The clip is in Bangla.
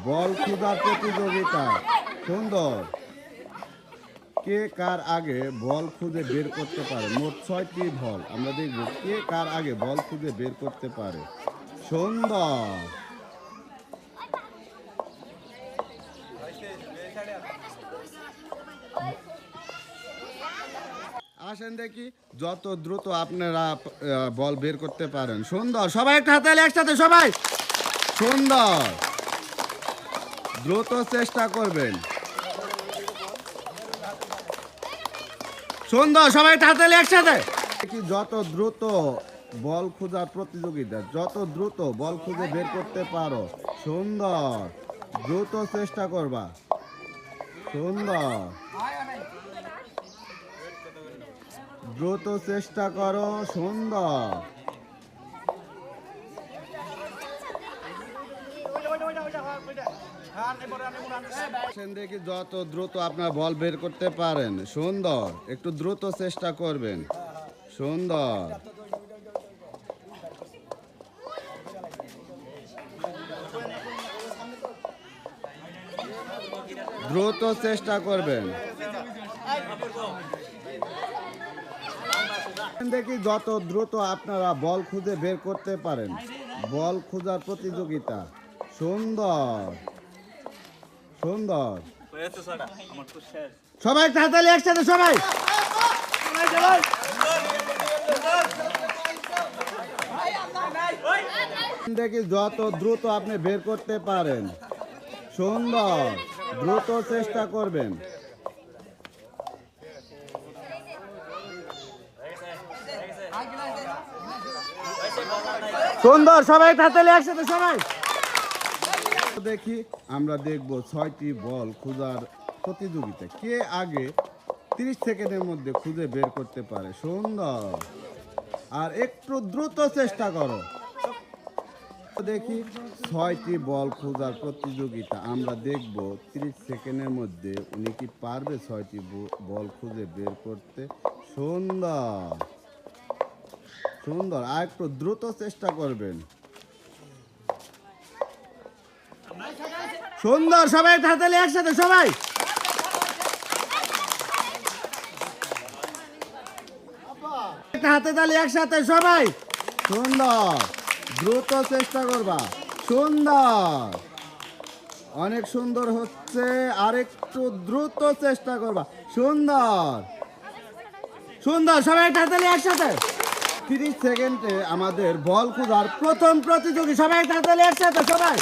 বল খোঁজার প্রতিযোগিতা। সুন্দর। কে কার আগে বল খুঁজে বের করতে পারে? মোট 6টি বল। আমরা দেখব কে কার আগে বল খুঁজে বের করতে পারে। সুন্দর। আসেন দেখি যত দ্রুত আপনারা বল বের করতে পারেন। সুন্দর। সবাই একটা হাতে একসাথে সবাই। সুন্দর। দ্রুত চেষ্টা করবেন। সুন্দর। সবাই একটা হাতে একসাথে। যত দ্রুত বল খোঁজার প্রতিযোগিতা, যত দ্রুত বল খুঁজে বের করতে পারো। সুন্দর। দ্রুত চেষ্টা করবা। সুন্দর। দ্রুত চেষ্টা করো। সুন্দর। দেখি যত দ্রুত আপনার বল বের করতে পারেন। সুন্দর। একটু দ্রুত চেষ্টা করবেন। সুন্দর। দ্রুত চেষ্টা করবেন। দেখি যত দ্রুত আপনারা বল খুঁজে বের করতে পারেন। বল খোঁজার প্রতিযোগিতা। সুন্দর। সুন্দর। সবাই তাড়াতাড়ি একসাথে সবাই। দেখি যত দ্রুত আপনি বের করতে পারেন। সুন্দর। দ্রুত চেষ্টা করবেন। সুন্দর। সবাই তাড়াতাড়ি একসাথে সবাই। দেখি আমরা দেখব 6টি বল খোঁজার প্রতিযোগিতা। কে আগে 30 সেকেন্ডের মধ্যে খুঁজে বের করতে পারে। সুন্দর। আর একটু দ্রুত চেষ্টা করো। দেখি 6টি বল খোঁজার প্রতিযোগিতা। আমরা দেখব 30 সেকেন্ডের মধ্যে উনি কি পারবে 6টি বল খুঁজে বের করতে। সুন্দর। সুন্দর। আর একটু দ্রুত চেষ্টা করবেন। সুন্দর। সবাই তাড়াতাড়ি একসাথে সবাই। হাতে তালি একসাথে সবাই। সুন্দর। দ্রুত চেষ্টা করবা। সুন্দর। অনেক সুন্দর হচ্ছে। আরেকটু দ্রুত চেষ্টা করবা। সুন্দর। সুন্দর। সবাই তাড়াতাড়ি একসাথে। 30 সেকেন্ডে আমাদের বল খোঁজার প্রথম প্রতিযোগী। সবাই তাড়াতাড়ি একসাথে সবাই।